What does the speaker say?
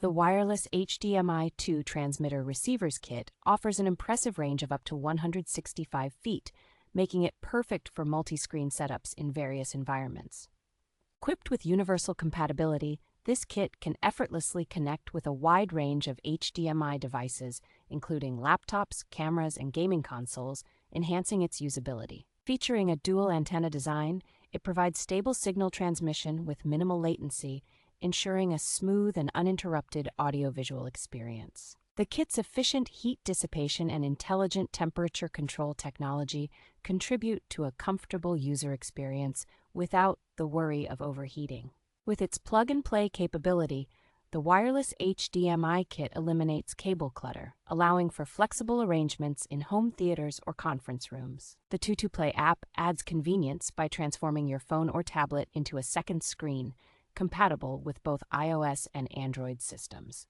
The Wireless HDMI 2 transmitter receivers kit offers an impressive range of up to 165 feet, making it perfect for multi-screen setups in various environments. Equipped with universal compatibility, this kit can effortlessly connect with a wide range of HDMI devices, including laptops, cameras, and gaming consoles, enhancing its usability. Featuring a dual antenna design, it provides stable signal transmission with minimal latency, ensuring a smooth and uninterrupted audiovisual experience. The kit's efficient heat dissipation and intelligent temperature control technology contribute to a comfortable user experience without the worry of overheating. With its plug-and-play capability, the Wireless HDMI kit eliminates cable clutter, allowing for flexible arrangements in home theaters or conference rooms. The 2-to-Play app adds convenience by transforming your phone or tablet into a second screen, compatible with both iOS and Android systems.